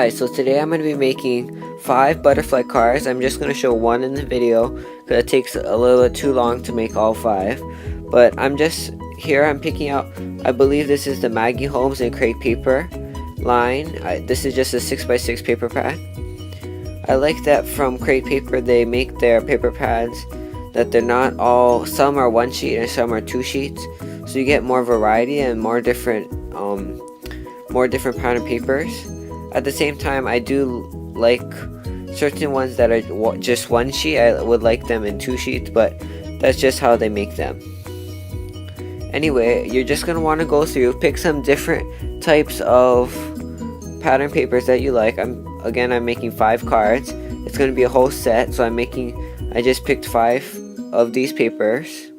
Hi, so today I'm going to be making 5 butterfly cards. I'm just going to show one in the video because it takes a little bit too long to make all 5. But I'm picking out, I believe this is the Maggie Holmes and Create Paper line. This is just a 6x6 paper pad. I like that from Create Paper they make their paper pads that they're not all, some are 1 sheet and some are 2 sheets. So you get more variety and more different pattern papers. At the same time, I do like certain ones that are just 1 sheet. I would like them in 2 sheets, but that's just how they make them. Anyway, you're just going to want to go through, pick some different types of pattern papers that you like. I'm making 5 cards. It's going to be a whole set, so I just picked 5 of these papers.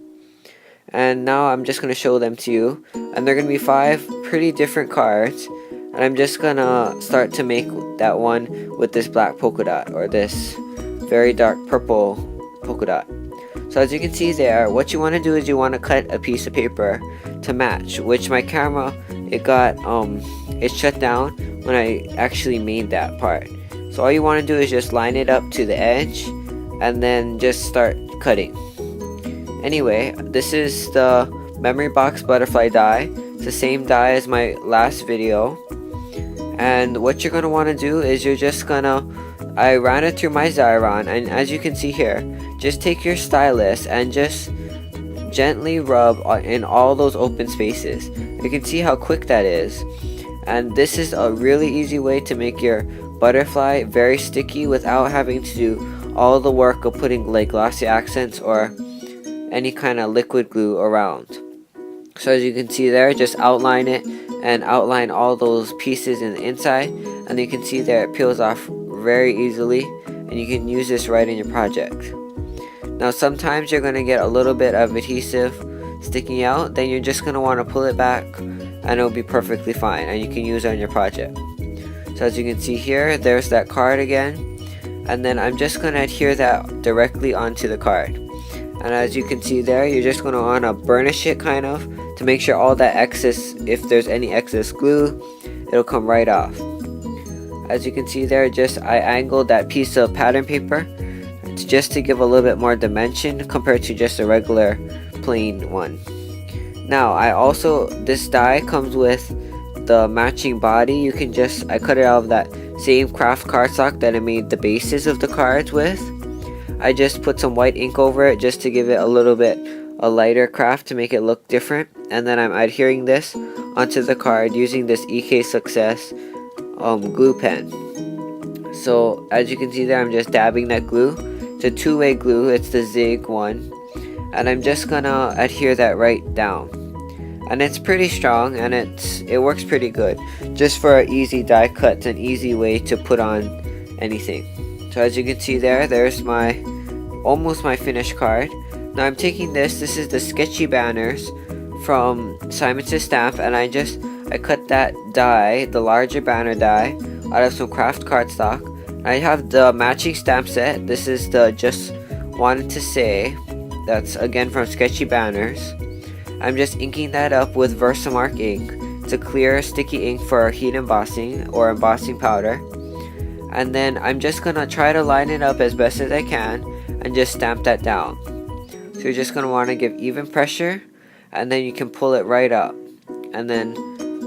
And now I'm just going to show them to you. And they're going to be 5 pretty different cards. And I'm just gonna start to make that one with this black polka dot, or this very dark purple polka dot. So as you can see there, what you want to do is you want to cut a piece of paper to match, which my camera, it shut down when I actually made that part. So all you want to do is just line it up to the edge and then just start cutting. Anyway, this is the Memory Box butterfly die. It's the same die as my last video. And what you're going to want to do is I ran it through my Xyron, and as you can see here, just take your stylus and just gently rub in all those open spaces. You can see how quick that is. And this is a really easy way to make your butterfly very sticky without having to do all the work of putting like glossy accents or any kind of liquid glue around. So as you can see there, just outline it and outline all those pieces in the inside, and you can see there it peels off very easily, and you can use this right in your project. Now sometimes you're going to get a little bit of adhesive sticking out, then you're just going to want to pull it back and it'll be perfectly fine, and you can use it on your project. So as you can see here, there's that card again, and then I'm just going to adhere that directly onto the card. And as you can see there, you're just going to want to burnish it kind of to make sure all that excess, if there's any excess glue, it'll come right off. As you can see there, I angled that piece of pattern paper just to give a little bit more dimension compared to just a regular plain one. Now this die comes with the matching body. I cut it out of that same craft cardstock that I made the bases of the cards with. I just put some white ink over it just to give it a little bit a lighter craft to make it look different, and then I'm adhering this onto the card using this EK Success glue pen. So as you can see there, I'm just dabbing that glue. It's a 2-way glue, it's the Zig one, and I'm just gonna adhere that right down. And it's pretty strong, and it works pretty good. Just for an easy die cut, it's an easy way to put on anything. So as you can see there, there's almost my finished card. Now I'm taking this is the Sketchy Banners from Simon Says Stamp, and I cut that die, the larger banner die, out of some craft cardstock. I have the matching stamp set. This is the Just Wanted to Say, that's again from Sketchy Banners. I'm just inking that up with Versamark ink. It's a clear sticky ink for heat embossing or embossing powder. And then I'm just gonna try to line it up as best as I can and just stamp that down. So you're just gonna want to give even pressure, and then you can pull it right up, and then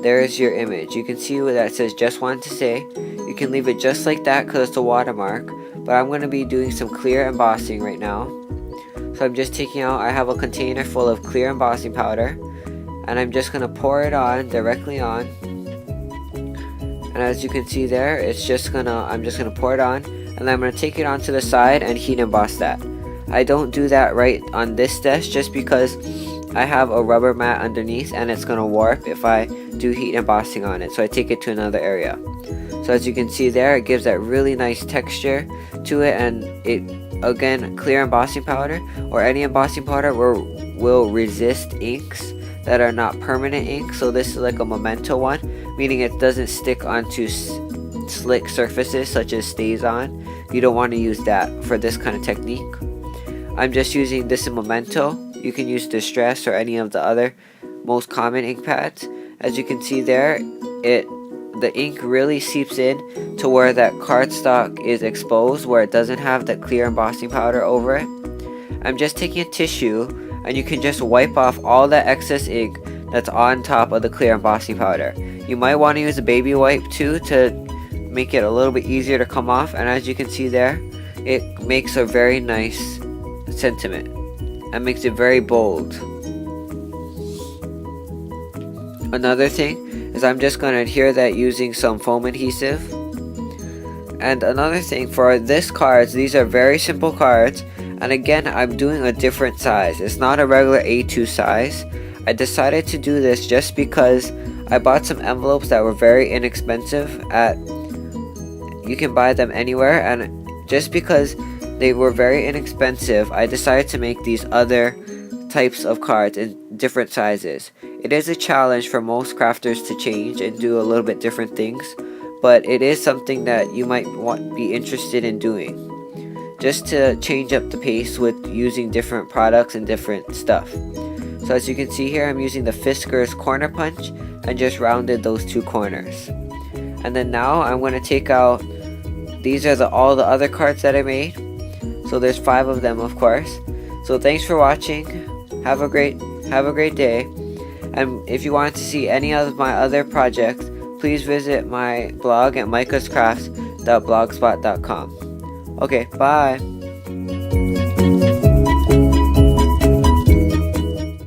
there's your image. You can see where that says Just Wanted to Say. You can leave it just like that because it's a watermark, but I'm going to be doing some clear embossing right now. So I'm just I have a container full of clear embossing powder, and I'm just going to pour it on, directly on. And as you can see there, I'm just gonna pour it on, and then I'm gonna take it onto the side and heat emboss that. I don't do that right on this desk just because I have a rubber mat underneath and it's gonna warp if I do heat embossing on it, so I take it to another area. So as you can see there, it gives that really nice texture to it, and it, again, clear embossing powder or any embossing powder will resist inks that are not permanent ink. So this is like a memento one, meaning it doesn't stick onto slick surfaces such as StazOn. You don't want to use that for this kind of technique. I'm just using this in Memento. You can use Distress or any of the other most common ink pads. As you can see there, it the ink really seeps in to where that cardstock is exposed, where it doesn't have that clear embossing powder over it. I'm just taking a tissue, and you can just wipe off all that excess ink that's on top of the clear embossing powder. You might want to use a baby wipe too to make it a little bit easier to come off, and as you can see there, it makes a very nice sentiment and makes it very bold. Another thing is I'm just going to adhere that using some foam adhesive. And another thing, for this cards, these are very simple cards, and again I'm doing a different size. It's not a regular A2 size. I decided to do this just because I bought some envelopes that were very inexpensive at, you can buy them anywhere, and just because they were very inexpensive, I decided to make these other types of cards in different sizes. It is a challenge for most crafters to change and do a little bit different things, but it is something that you might be interested in doing, just to change up the pace with using different products and different stuff. So as you can see here, I'm using the Fiskars corner punch and just rounded those two corners. And then now I'm going to take out, these are all the other cards that I made. So there's 5 of them, of course. So thanks for watching. Have a great day. And if you want to see any of my other projects, please visit my blog at micahscrafts.blogspot.com. Okay, bye.